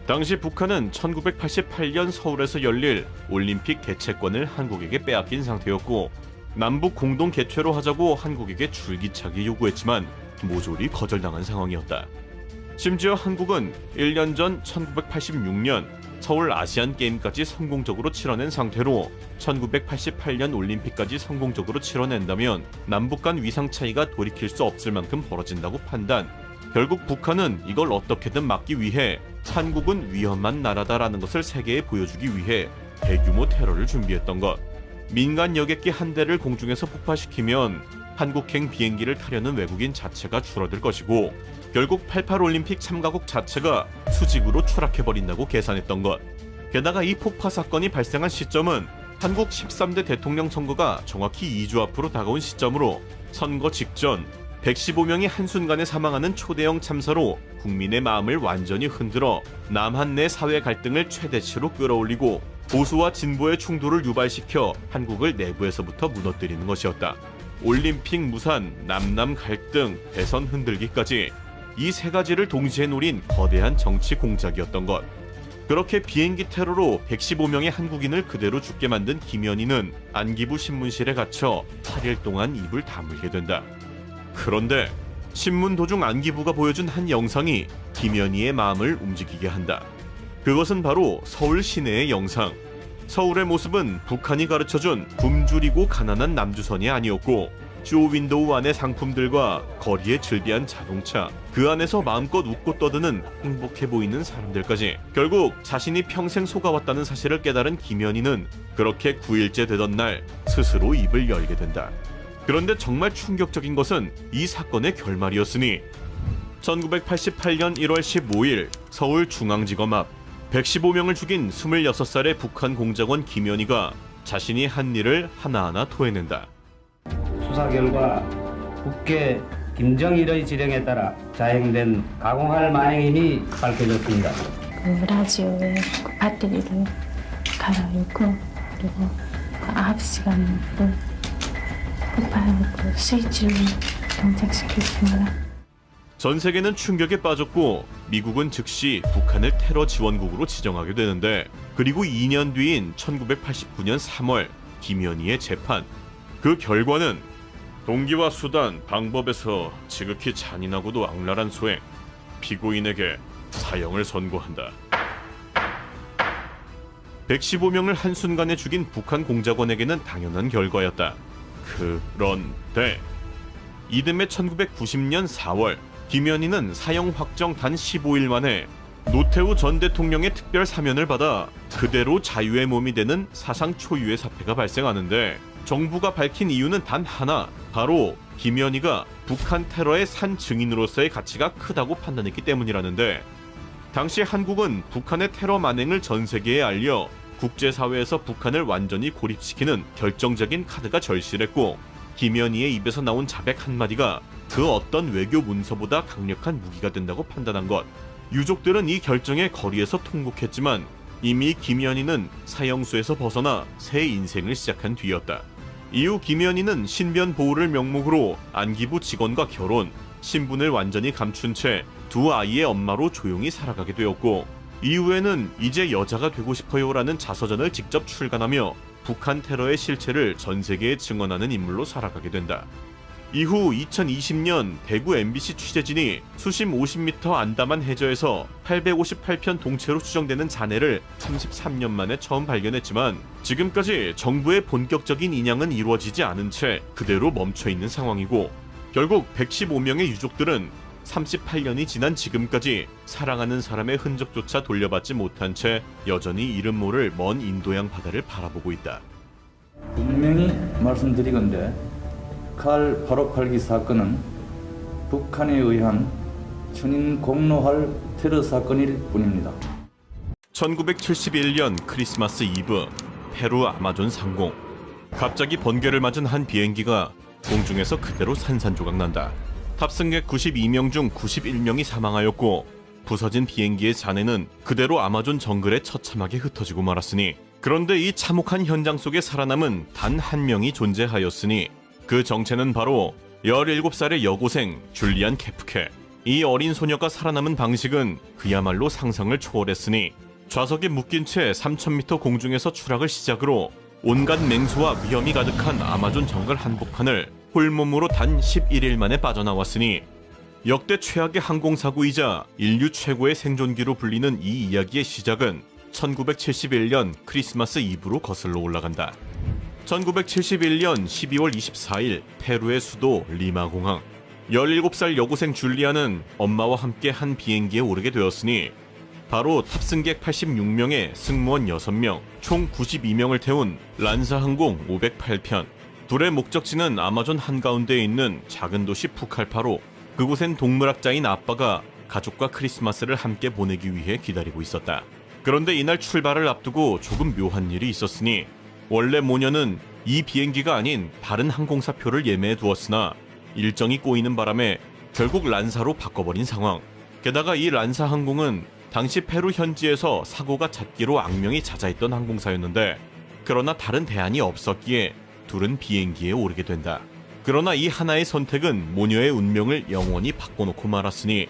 당시 북한은 1988년 서울에서 열릴 올림픽 개최권을 한국에게 빼앗긴 상태였고 남북 공동 개최로 하자고 한국에게 줄기차게 요구했지만 모조리 거절당한 상황이었다. 심지어 한국은 1년 전 1986년 서울 아시안게임까지 성공적으로 치러낸 상태로 1988년 올림픽까지 성공적으로 치러낸다면 남북 간 위상 차이가 돌이킬 수 없을 만큼 벌어진다고 판단. 결국 북한은 이걸 어떻게든 막기 위해 한국은 위험한 나라다라는 것을 세계에 보여주기 위해 대규모 테러를 준비했던 것. 민간 여객기 한 대를 공중에서 폭파시키면 한국행 비행기를 타려는 외국인 자체가 줄어들 것이고 결국 88 올림픽 참가국 자체가 수직으로 추락해버린다고 계산했던 것. 게다가 이 폭파 사건이 발생한 시점은 한국 13대 대통령 선거가 정확히 2주 앞으로 다가온 시점으로 선거 직전 115명이 한순간에 사망하는 초대형 참사로 국민의 마음을 완전히 흔들어 남한 내 사회 갈등을 최대치로 끌어올리고 보수와 진보의 충돌을 유발시켜 한국을 내부에서부터 무너뜨리는 것이었다. 올림픽 무산, 남남 갈등, 대선 흔들기까지 이 세 가지를 동시에 노린 거대한 정치 공작이었던 것. 그렇게 비행기 테러로 115명의 한국인을 그대로 죽게 만든 김연희는 안기부 신문실에 갇혀 8일 동안 입을 다물게 된다. 그런데 신문 도중 안기부가 보여준 한 영상이 김연희의 마음을 움직이게 한다. 그것은 바로 서울 시내의 영상. 서울의 모습은 북한이 가르쳐준 굶주리고 가난한 남주선이 아니었고 쇼윈도우 안의 상품들과 거리에 즐비한 자동차, 그 안에서 마음껏 웃고 떠드는 행복해 보이는 사람들까지 결국 자신이 평생 속아왔다는 사실을 깨달은 김연희는 그렇게 9일째 되던 날 스스로 입을 열게 된다. 그런데 정말 충격적인 것은 이 사건의 결말이었으니 1988년 1월 15일 서울중앙지검 앞 115명을 죽인 26살의 북한 공작원 김연희가 자신이 한 일을 하나하나 토해낸다. 수사 결과 국회 김정일의 지령에 따라 자행된 가공할 만행임이 밝혀졌습니다. 라디오에 배터리를 갈아입고 그리고 9시간으로 폭발 스위치를 동작시켰습니다. 전 세계는 충격에 빠졌고 미국은 즉시 북한을 테러 지원국으로 지정하게 되는데, 그리고 2년 뒤인 1989년 3월 김현희의 재판. 그 결과는 동기와 수단, 방법에서 지극히 잔인하고도 악랄한 소행, 피고인에게 사형을 선고한다. 115명을 한순간에 죽인 북한 공작원에게는 당연한 결과였다. 그런데 이듬해 1990년 4월 김현희는 사형 확정 단 15일 만에 노태우 전 대통령의 특별 사면을 받아 그대로 자유의 몸이 되는 사상 초유의 사태가 발생하는데, 정부가 밝힌 이유는 단 하나, 바로 김현희가 북한 테러의 산 증인으로서의 가치가 크다고 판단했기 때문이라는데, 당시 한국은 북한의 테러 만행을 전 세계에 알려 국제사회에서 북한을 완전히 고립시키는 결정적인 카드가 절실했고, 김현희의 입에서 나온 자백 한마디가 그 어떤 외교 문서보다 강력한 무기가 된다고 판단한 것. 유족들은 이 결정에 거리에서 통곡했지만 이미 김현희는 사형수에서 벗어나 새 인생을 시작한 뒤였다. 이후 김현희는 신변 보호를 명목으로 안기부 직원과 결혼, 신분을 완전히 감춘 채 두 아이의 엄마로 조용히 살아가게 되었고, 이후에는 이제 여자가 되고 싶어요라는 자서전을 직접 출간하며 북한 테러의 실체를 전 세계에 증언하는 인물로 살아가게 된다. 이후 2020년 대구 MBC 취재진이 수심 50m 안다만 해저에서 858편 동체로 추정되는 잔해를 33년 만에 처음 발견했지만, 지금까지 정부의 본격적인 인양은 이루어지지 않은 채 그대로 멈춰있는 상황이고, 결국 115명의 유족들은 38년이 지난 지금까지 사랑하는 사람의 흔적조차 돌려받지 못한 채 여전히 이름 모를 먼 인도양 바다를 바라보고 있다. 분명히 말씀드리건대 칼 858기 사건은 북한에 의한 천인 공로할 테러 사건일 뿐입니다. 1971년 크리스마스 이브, 페루 아마존 상공. 갑자기 번개를 맞은 한 비행기가 공중에서 그대로 산산조각 난다. 탑승객 92명 중 91명이 사망하였고, 부서진 비행기의 잔해는 그대로 아마존 정글에 처참하게 흩어지고 말았으니, 그런데 이 참혹한 현장 속에 살아남은 단 한 명이 존재하였으니, 그 정체는 바로 17살의 여고생 줄리안 케프케. 이 어린 소녀가 살아남은 방식은 그야말로 상상을 초월했으니, 좌석에 묶인 채 3000m 공중에서 추락을 시작으로 온갖 맹수와 위험이 가득한 아마존 정글 한복판을 홀몸으로 단 11일 만에 빠져나왔으니, 역대 최악의 항공사고이자 인류 최고의 생존기로 불리는 이 이야기의 시작은 1971년 크리스마스 이브로 거슬러 올라간다. 1971년 12월 24일 페루의 수도 리마공항. 17살 여고생 줄리아는 엄마와 함께 한 비행기에 오르게 되었으니, 바로 탑승객 86명에 승무원 6명, 총 92명을 태운 란사항공 508편. 둘의 목적지는 아마존 한가운데에 있는 작은 도시 푸칼파로. 그곳엔 동물학자인 아빠가 가족과 크리스마스를 함께 보내기 위해 기다리고 있었다. 그런데 이날 출발을 앞두고 조금 묘한 일이 있었으니, 원래 모녀는 이 비행기가 아닌 다른 항공사표를 예매해 두었으나 일정이 꼬이는 바람에 결국 란사로 바꿔버린 상황. 게다가 이 란사 항공은 당시 페루 현지에서 사고가 잦기로 악명이 자자했던 항공사였는데, 그러나 다른 대안이 없었기에 둘은 비행기에 오르게 된다. 그러나 이 하나의 선택은 모녀의 운명을 영원히 바꿔놓고 말았으니,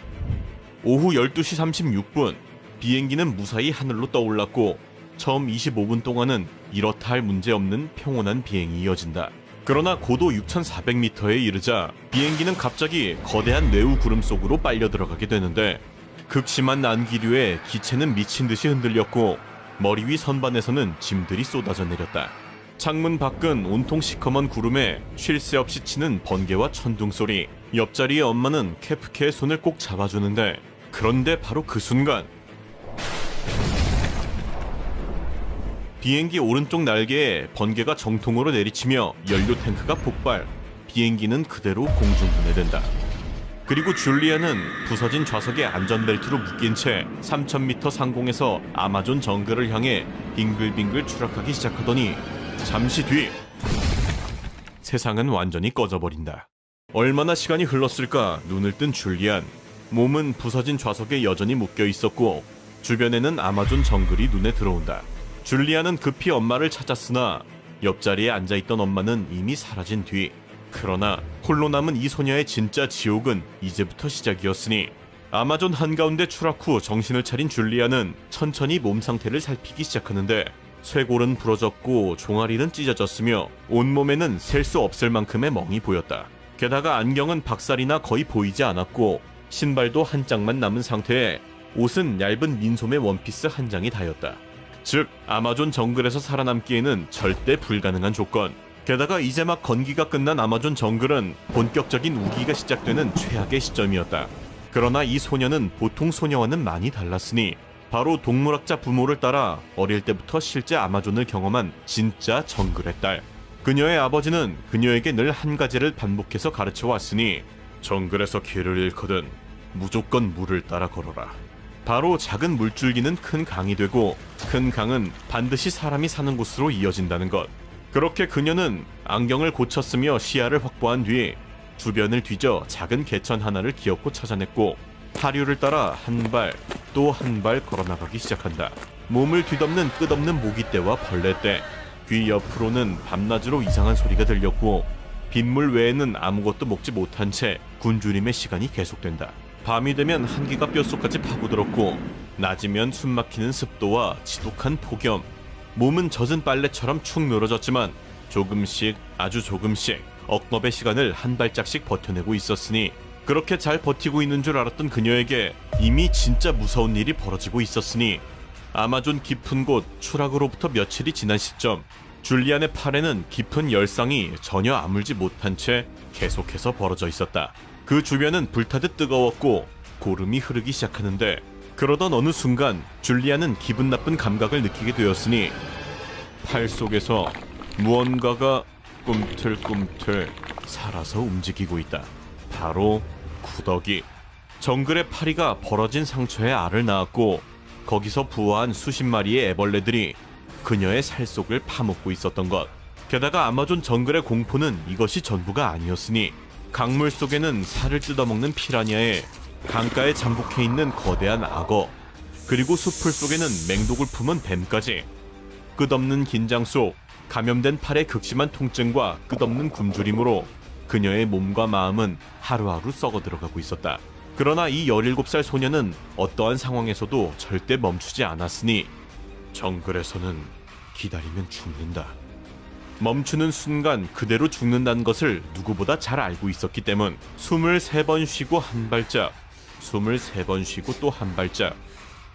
오후 12시 36분 비행기는 무사히 하늘로 떠올랐고, 처음 25분 동안은 이렇다 할 문제 없는 평온한 비행이 이어진다. 그러나 고도 6,400m에 이르자 비행기는 갑자기 거대한 뇌우 구름 속으로 빨려 들어가게 되는데, 극심한 난기류에 기체는 미친 듯이 흔들렸고, 머리 위 선반에서는 짐들이 쏟아져 내렸다. 창문 밖은 온통 시커먼 구름에 쉴 새 없이 치는 번개와 천둥 소리. 옆자리의 엄마는 케프케의 손을 꼭 잡아주는데, 그런데 바로 그 순간 비행기 오른쪽 날개에 번개가 정통으로 내리치며 연료 탱크가 폭발. 비행기는 그대로 공중분해된다. 그리고 줄리아는 부서진 좌석에 안전벨트로 묶인 채 3000m 상공에서 아마존 정글을 향해 빙글빙글 추락하기 시작하더니, 잠시 뒤 세상은 완전히 꺼져버린다. 얼마나 시간이 흘렀을까 눈을 뜬 줄리안. 몸은 부서진 좌석에 여전히 묶여 있었고, 주변에는 아마존 정글이 눈에 들어온다. 줄리안은 급히 엄마를 찾았으나 옆자리에 앉아있던 엄마는 이미 사라진 뒤 그러나 홀로 남은 이 소녀의 진짜 지옥은 이제부터 시작이었으니 아마존 한가운데 추락 후 정신을 차린 줄리아는 천천히 몸 상태를 살피기 시작하는데 쇄골은 부러졌고 종아리는 찢어졌으며 온몸에는 셀 수 없을 만큼의 멍이 보였다. 게다가 안경은 박살이나 거의 보이지 않았고 신발도 한 짝만 남은 상태에 옷은 얇은 민소매 원피스 한 장이 다였다. 즉 아마존 정글에서 살아남기에는 절대 불가능한 조건. 게다가 이제 막 건기가 끝난 아마존 정글은 본격적인 우기가 시작되는 최악의 시점이었다. 그러나 이 소녀는 보통 소녀와는 많이 달랐으니 바로 동물학자 부모를 따라 어릴 때부터 실제 아마존을 경험한 진짜 정글의 딸. 그녀의 아버지는 그녀에게 늘 한 가지를 반복해서 가르쳐 왔으니 정글에서 길을 잃거든 무조건 물을 따라 걸어라. 바로 작은 물줄기는 큰 강이 되고 큰 강은 반드시 사람이 사는 곳으로 이어진다는 것. 그렇게 그녀는 안경을 고쳤으며 시야를 확보한 뒤 주변을 뒤져 작은 개천 하나를 기어코 찾아냈고 하류를 따라 한 발 또 한 발 걸어나가기 시작한다. 몸을 뒤덮는 끝없는 모기떼와 벌레떼, 귀 옆으로는 밤낮으로 이상한 소리가 들렸고 빗물 외에는 아무것도 먹지 못한 채 굶주림의 시간이 계속된다. 밤이 되면 한기가 뼛속까지 파고들었고 낮이면 숨막히는 습도와 지독한 폭염. 몸은 젖은 빨래처럼 축 늘어졌지만 조금씩 아주 조금씩 억압의 시간을 한 발짝씩 버텨내고 있었으니 그렇게 잘 버티고 있는 줄 알았던 그녀에게 이미 진짜 무서운 일이 벌어지고 있었으니 아마존 깊은 곳 추락으로부터 며칠이 지난 시점 줄리안의 팔에는 깊은 열상이 전혀 아물지 못한 채 계속해서 벌어져 있었다. 그 주변은 불타듯 뜨거웠고 고름이 흐르기 시작하는데 그러던 어느 순간 줄리안은 기분 나쁜 감각을 느끼게 되었으니 팔 속에서 무언가가 꿈틀꿈틀 살아서 움직이고 있다. 바로 구더기. 정글의 파리가 벌어진 상처에 알을 낳았고 거기서 부화한 수십 마리의 애벌레들이 그녀의 살 속을 파먹고 있었던 것. 게다가 아마존 정글의 공포는 이것이 전부가 아니었으니 강물 속에는 살을 뜯어먹는 피라냐에 강가에 잠복해 있는 거대한 악어, 그리고 숲풀 속에는 맹독을 품은 뱀까지. 끝없는 긴장 속 감염된 팔의 극심한 통증과 끝없는 굶주림으로 그녀의 몸과 마음은 하루하루 썩어들어가고 있었다. 그러나 이 17살 소녀는 어떠한 상황에서도 절대 멈추지 않았으니 정글에서는 기다리면 죽는다. 멈추는 순간 그대로 죽는다는 것을 누구보다 잘 알고 있었기 때문 23번 쉬고 한 발짝, 23번 쉬고 또 한 발짝.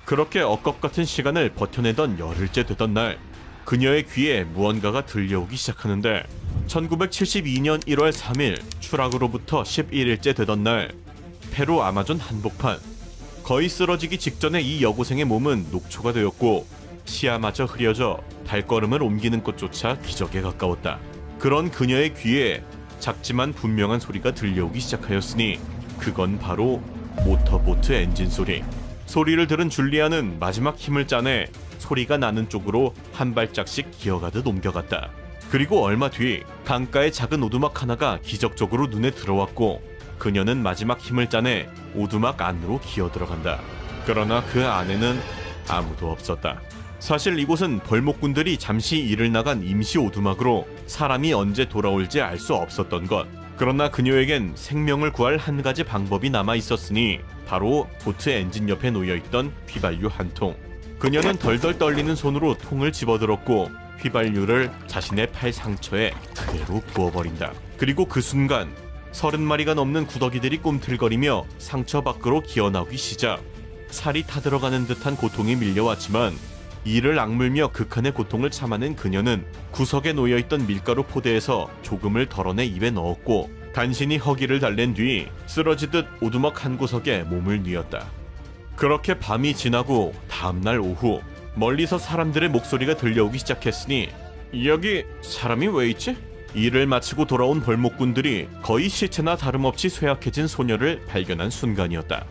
그렇게 억겁 같은 시간을 버텨내던 열흘째 되던 날 그녀의 귀에 무언가가 들려오기 시작하는데 1972년 1월 3일 추락으로부터 11일째 되던 날 페루 아마존 한복판. 거의 쓰러지기 직전에 이 여고생의 몸은 녹초가 되었고 시야마저 흐려져 발걸음을 옮기는 것조차 기적에 가까웠다. 그런 그녀의 귀에 작지만 분명한 소리가 들려오기 시작하였으니 그건 바로 모터보트 엔진 소리. 소리를 들은 줄리아는 마지막 힘을 짜내 소리가 나는 쪽으로 한 발짝씩 기어가듯 옮겨갔다. 그리고 얼마 뒤 강가의 작은 오두막 하나가 기적적으로 눈에 들어왔고 그녀는 마지막 힘을 짜내 오두막 안으로 기어 들어간다. 그러나 그 안에는 아무도 없었다. 사실 이곳은 벌목꾼들이 잠시 일을 나간 임시 오두막으로 사람이 언제 돌아올지 알 수 없었던 것. 그러나 그녀에겐 생명을 구할 한 가지 방법이 남아 있었으니 바로 보트 엔진 옆에 놓여있던 휘발유 한 통. 그녀는 덜덜 떨리는 손으로 통을 집어들었고 휘발유를 자신의 팔 상처에 그대로 부어버린다. 그리고 그 순간 30마리가 넘는 구더기들이 꿈틀거리며 상처 밖으로 기어나오기 시작. 살이 타들어가는 듯한 고통이 밀려왔지만 이를 악물며 극한의 고통을 참아낸 그녀는 구석에 놓여있던 밀가루 포대에서 조금을 덜어내 입에 넣었고 간신히 허기를 달랜 뒤 쓰러지듯 오두막 한 구석에 몸을 뉘었다. 그렇게 밤이 지나고 다음날 오후 멀리서 사람들의 목소리가 들려오기 시작했으니 여기 사람이 왜 있지? 일을 마치고 돌아온 벌목꾼들이 거의 시체나 다름없이 쇠약해진 소녀를 발견한 순간이었다.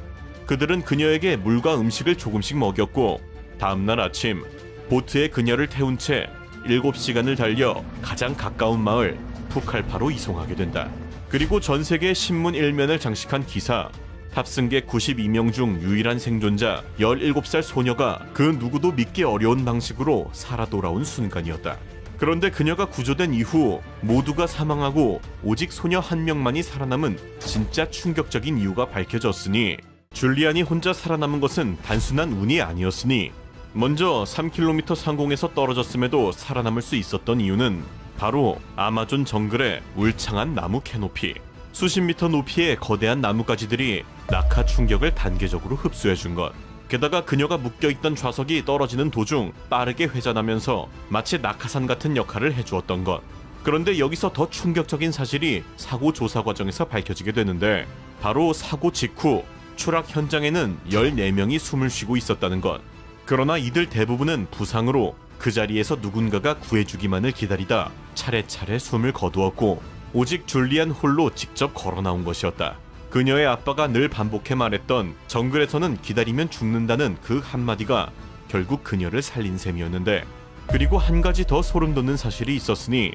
그들은 그녀에게 물과 음식을 조금씩 먹였고 다음날 아침 보트에 그녀를 태운 채 7시간을 달려 가장 가까운 마을 푸칼파로 이송하게 된다. 그리고 전 세계 신문 1면을 장식한 기사, 탑승객 92명 중 유일한 생존자 17살 소녀가 그 누구도 믿기 어려운 방식으로 살아 돌아온 순간이었다. 그런데 그녀가 구조된 이후 모두가 사망하고 오직 소녀 한 명만이 살아남은 진짜 충격적인 이유가 밝혀졌으니 줄리안이 혼자 살아남은 것은 단순한 운이 아니었으니 먼저 3km 상공에서 떨어졌음에도 살아남을 수 있었던 이유는 바로 아마존 정글의 울창한 나무 캐노피, 수십 미터 높이의 거대한 나뭇가지들이 낙하 충격을 단계적으로 흡수해준 것. 게다가 그녀가 묶여있던 좌석이 떨어지는 도중 빠르게 회전하면서 마치 낙하산 같은 역할을 해주었던 것. 그런데 여기서 더 충격적인 사실이 사고 조사 과정에서 밝혀지게 되는데 바로 사고 직후 추락 현장에는 14명이 숨을 쉬고 있었다는 것. 그러나 이들 대부분은 부상으로 그 자리에서 누군가가 구해주기만을 기다리다 차례차례 숨을 거두었고 오직 줄리안 홀로 직접 걸어 나온 것이었다. 그녀의 아빠가 늘 반복해 말했던 정글에서는 기다리면 죽는다는 그 한마디가 결국 그녀를 살린 셈이었는데, 그리고 한 가지 더 소름 돋는 사실이 있었으니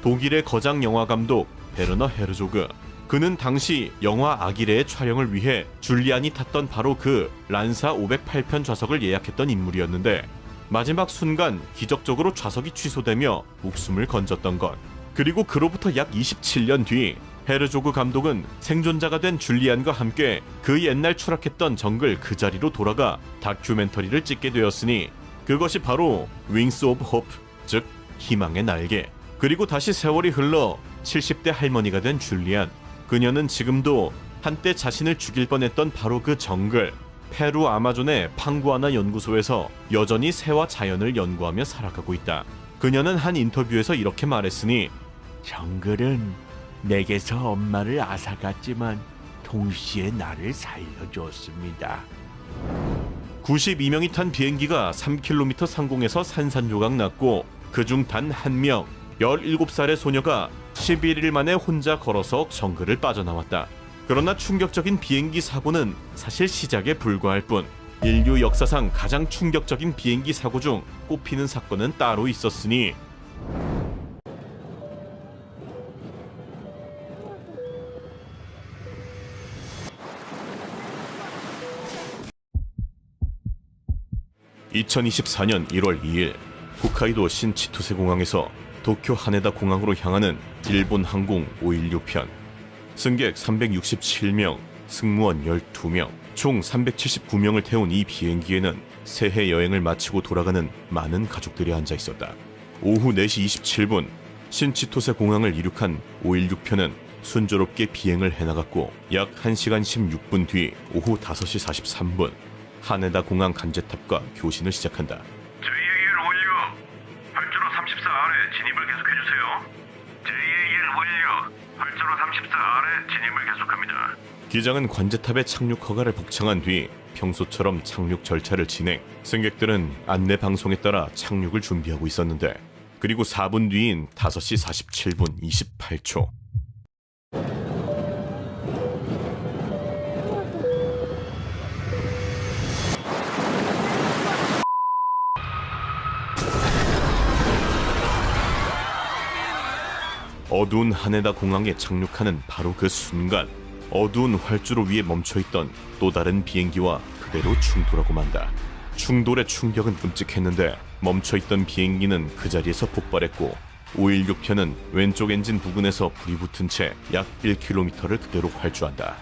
독일의 거장 영화 감독 베르너 헤르조그, 그는 당시 영화 아기레의 촬영을 위해 줄리안이 탔던 바로 그 란사 508편 좌석을 예약했던 인물이었는데 마지막 순간 기적적으로 좌석이 취소되며 목숨을 건졌던 것. 그리고 그로부터 약 27년 뒤 헤르조그 감독은 생존자가 된 줄리안과 함께 그 옛날 추락했던 정글 그 자리로 돌아가 다큐멘터리를 찍게 되었으니 그것이 바로 윙스 오브 호프, 즉 희망의 날개. 그리고 다시 세월이 흘러 70대 할머니가 된 줄리안. 그녀는 지금도 한때 자신을 죽일 뻔했던 바로 그 정글, 페루 아마존의 팡구아나 연구소에서 여전히 새와 자연을 연구하며 살아가고 있다. 그녀는 한 인터뷰에서 이렇게 말했으니 정글은 내게서 엄마를 앗아갔지만 동시에 나를 살려줬습니다. 92명이 탄 비행기가 3km 상공에서 산산조각 났고 그중 단 한 명, 17살의 소녀가 11일 만에 혼자 걸어서 정글을 빠져나왔다. 그러나 충격적인 비행기 사고는 사실 시작에 불과할 뿐 인류 역사상 가장 충격적인 비행기 사고 중 꼽히는 사건은 따로 있었으니 (2024년 1월 2일) 홋카이도 신치토세 공항에서 도쿄 하네다 공항으로 향하는 일본 항공 516편. 승객 367명, 승무원 12명, 총 379명을 태운 이 비행기에는 새해 여행을 마치고 돌아가는 많은 가족들이 앉아 있었다. 오후 4시 27분 신치토세 공항을 이륙한 516편은 순조롭게 비행을 해나갔고 약 1시간 16분 뒤 오후 5시 43분 하네다 공항 간제탑과 교신을 시작한다. JAL 완료. 활주로 34 아래 진입을 계속해주세요. JAL 완료. 활주로 34 아래 진입을 계속합니다. 기장은 관제탑의 착륙 허가를 복창한 뒤 평소처럼 착륙 절차를 진행. 승객들은 안내 방송에 따라 착륙을 준비하고 있었는데 그리고 4분 뒤인 5시 47분 28초 어두운 하네다 공항에 착륙하는 바로 그 순간 어두운 활주로 위에 멈춰있던 또 다른 비행기와 그대로 충돌하고 만다. 충돌의 충격은 끔찍했는데 멈춰있던 비행기는 그 자리에서 폭발했고 516편은 왼쪽 엔진 부근에서 불이 붙은 채 약 1km를 그대로 활주한다.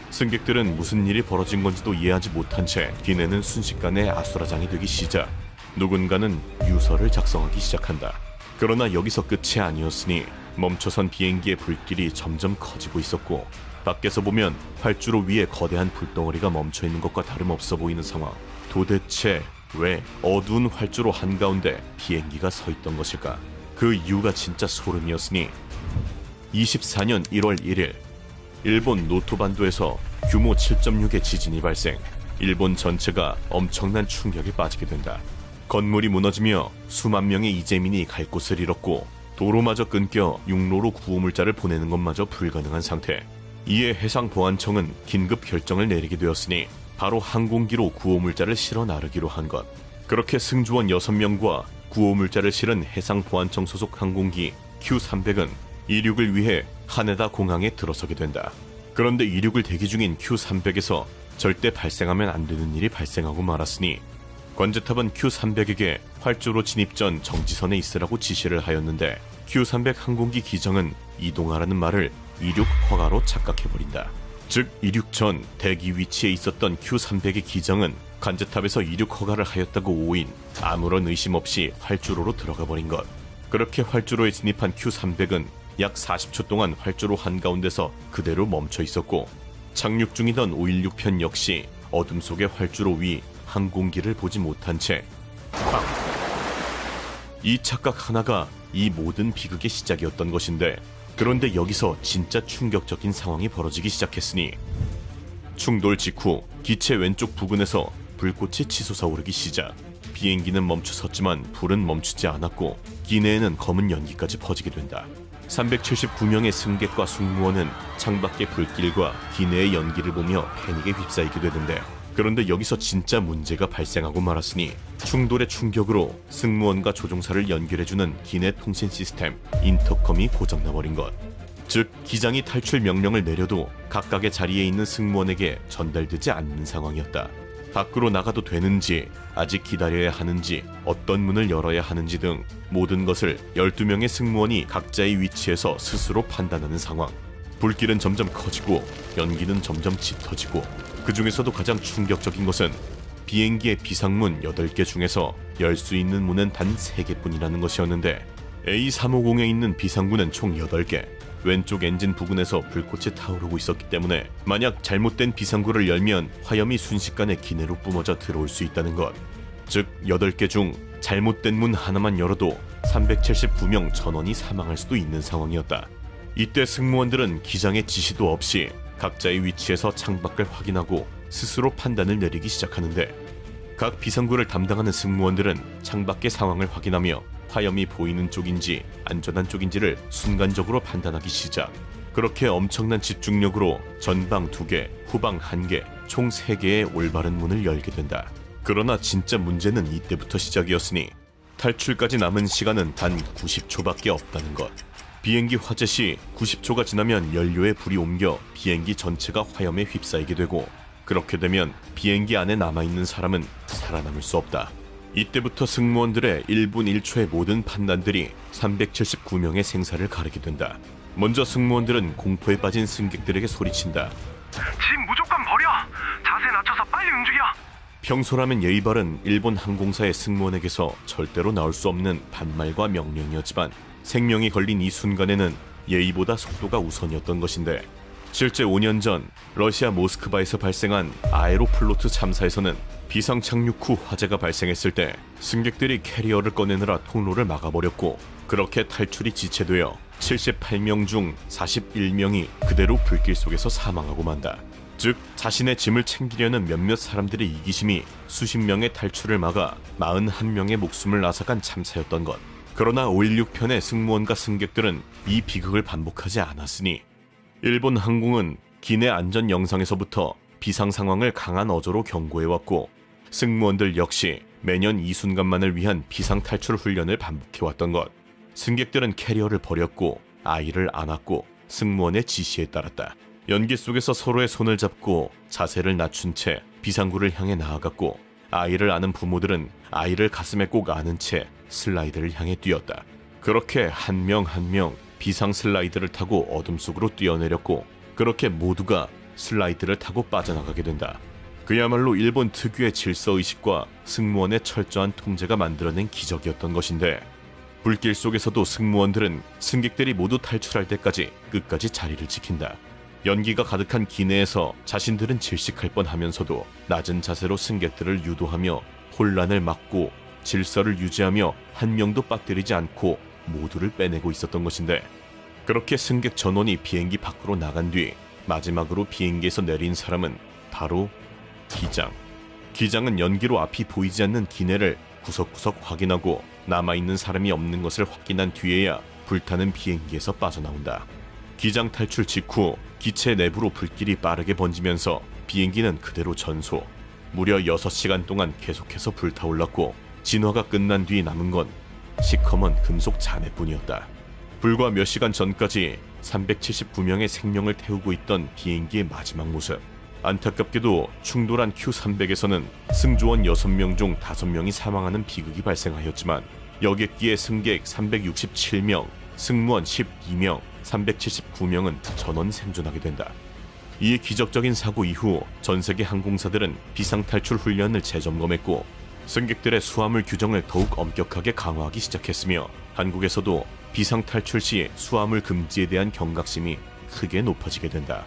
승객들은 무슨 일이 벌어진 건지도 이해하지 못한 채 기내는 순식간에 아수라장이 되기 시작. 누군가는 유서를 작성하기 시작한다. 그러나 여기서 끝이 아니었으니 멈춰선 비행기의 불길이 점점 커지고 있었고 밖에서 보면 활주로 위에 거대한 불덩어리가 멈춰있는 것과 다름없어 보이는 상황. 도대체 왜 어두운 활주로 한가운데 비행기가 서 있던 것일까? 그 이유가 진짜 소름이었으니 24년 1월 1일 일본 노토반도에서 규모 7.6의 지진이 발생. 일본 전체가 엄청난 충격에 빠지게 된다. 건물이 무너지며 수만 명의 이재민이 갈 곳을 잃었고 도로마저 끊겨 육로로 구호물자를 보내는 것마저 불가능한 상태. 이에 해상보안청은 긴급 결정을 내리게 되었으니 바로 항공기로 구호물자를 실어 나르기로 한 것. 그렇게 승조원 6명과 구호물자를 실은 해상보안청 소속 항공기 Q300은 이륙을 위해 하네다 공항에 들어서게 된다. 그런데 이륙을 대기 중인 Q300에서 절대 발생하면 안 되는 일이 발생하고 말았으니 관제탑은 Q300에게 활주로 진입 전 정지선에 있으라고 지시를 하였는데 Q300 항공기 기장은 이동하라는 말을 이륙 허가로 착각해버린다. 즉 이륙 전 대기 위치에 있었던 Q300의 기장은 관제탑에서 이륙 허가를 하였다고 오인 아무런 의심 없이 활주로로 들어가 버린 것. 그렇게 활주로에 진입한 Q300은 약 40초 동안 활주로 한가운데서 그대로 멈춰 있었고 착륙 중이던 516편 역시 어둠 속의 활주로 위 항공기를 보지 못한 채 쾅! 이 착각 하나가 이 모든 비극의 시작이었던 것인데 그런데 여기서 진짜 충격적인 상황이 벌어지기 시작했으니 충돌 직후 기체 왼쪽 부근에서 불꽃이 치솟아 오르기 시작. 비행기는 멈춰섰지만 불은 멈추지 않았고 기내에는 검은 연기까지 퍼지게 된다. 379명의 승객과 승무원은 창밖의 불길과 기내의 연기를 보며 패닉에 휩싸이게 되는데 그런데 여기서 진짜 문제가 발생하고 말았으니 충돌의 충격으로 승무원과 조종사를 연결해주는 기내 통신 시스템 인터컴이 고장나버린 것. 즉 기장이 탈출 명령을 내려도 각각의 자리에 있는 승무원에게 전달되지 않는 상황이었다. 밖으로 나가도 되는지, 아직 기다려야 하는지, 어떤 문을 열어야 하는지 등 모든 것을 12명의 승무원이 각자의 위치에서 스스로 판단하는 상황. 불길은 점점 커지고 연기는 점점 짙어지고 그 중에서도 가장 충격적인 것은 비행기의 비상문 8개 중에서 열 수 있는 문은 단 3개뿐이라는 것이었는데 A350에 있는 비상문은 총 8개. 왼쪽 엔진 부근에서 불꽃이 타오르고 있었기 때문에 만약 잘못된 비상구를 열면 화염이 순식간에 기내로 뿜어져 들어올 수 있다는 것. 즉 8개 중 잘못된 문 하나만 열어도 379명 전원이 사망할 수도 있는 상황이었다. 이때 승무원들은 기장의 지시도 없이 각자의 위치에서 창밖을 확인하고 스스로 판단을 내리기 시작하는데 각 비상구를 담당하는 승무원들은 창밖의 상황을 확인하며 화염이 보이는 쪽인지 안전한 쪽인지를 순간적으로 판단하기 시작. 그렇게 엄청난 집중력으로 전방 2개, 후방 1개, 총 3개의 올바른 문을 열게 된다. 그러나 진짜 문제는 이때부터 시작이었으니 탈출까지 남은 시간은 단 90초밖에 없다는 것. 비행기 화재 시 90초가 지나면 연료에 불이 옮겨 비행기 전체가 화염에 휩싸이게 되고 그렇게 되면 비행기 안에 남아있는 사람은 살아남을 수 없다. 이때부터 승무원들의 1분 1초의 모든 판단들이 379명의 생사를 가르게 된다. 먼저 승무원들은 공포에 빠진 승객들에게 소리친다. 짐 무조건 버려! 자세 낮춰서 빨리 움직여! 평소라면 예의 바른 일본 항공사의 승무원에게서 절대로 나올 수 없는 반말과 명령이었지만 생명이 걸린 이 순간에는 예의보다 속도가 우선이었던 것인데 실제 5년 전 러시아 모스크바에서 발생한 아에로플로트 참사에서는 비상 착륙 후 화재가 발생했을 때 승객들이 캐리어를 꺼내느라 통로를 막아버렸고 그렇게 탈출이 지체되어 78명 중 41명이 그대로 불길 속에서 사망하고 만다. 즉 자신의 짐을 챙기려는 몇몇 사람들의 이기심이 수십 명의 탈출을 막아 41명의 목숨을 앗아간 참사였던 것. 그러나 516편의 승무원과 승객들은 이 비극을 반복하지 않았으니 일본 항공은 기내 안전 영상에서부터 비상 상황을 강한 어조로 경고해왔고 승무원들 역시 매년 이 순간만을 위한 비상 탈출 훈련을 반복해왔던 것. 승객들은 캐리어를 버렸고 아이를 안았고 승무원의 지시에 따랐다. 연기 속에서 서로의 손을 잡고 자세를 낮춘 채 비상구를 향해 나아갔고 아이를 안은 부모들은 아이를 가슴에 꼭 안은 채 슬라이드를 향해 뛰었다. 그렇게 한 명 한 명 비상 슬라이드를 타고 어둠 속으로 뛰어내렸고 그렇게 모두가 슬라이드를 타고 빠져나가게 된다. 그야말로 일본 특유의 질서의식과 승무원의 철저한 통제가 만들어낸 기적이었던 것인데 불길 속에서도 승무원들은 승객들이 모두 탈출할 때까지 끝까지 자리를 지킨다. 연기가 가득한 기내에서 자신들은 질식할 뻔하면서도 낮은 자세로 승객들을 유도하며 혼란을 막고 질서를 유지하며 한 명도 빠뜨리지 않고 모두를 빼내고 있었던 것인데 그렇게 승객 전원이 비행기 밖으로 나간 뒤 마지막으로 비행기에서 내린 사람은 바로 기장. 기장은 연기로 앞이 보이지 않는 기내를 구석구석 확인하고 남아있는 사람이 없는 것을 확인한 뒤에야 불타는 비행기에서 빠져나온다. 기장 탈출 직후 기체 내부로 불길이 빠르게 번지면서 비행기는 그대로 전소. 무려 6시간 동안 계속해서 불타올랐고 진화가 끝난 뒤 남은 건 시커먼 금속 잔해뿐이었다. 불과 몇 시간 전까지 379명의 생명을 태우고 있던 비행기의 마지막 모습. 안타깝게도 충돌한 Q300에서는 승조원 6명 중 5명이 사망하는 비극이 발생하였지만 여객기의 승객 367명, 승무원 12명, 379명은 전원 생존하게 된다. 이 기적적인 사고 이후 전 세계 항공사들은 비상탈출 훈련을 재점검했고 승객들의 수화물 규정을 더욱 엄격하게 강화하기 시작했으며 한국에서도 비상탈출 시 수화물 금지에 대한 경각심이 크게 높아지게 된다.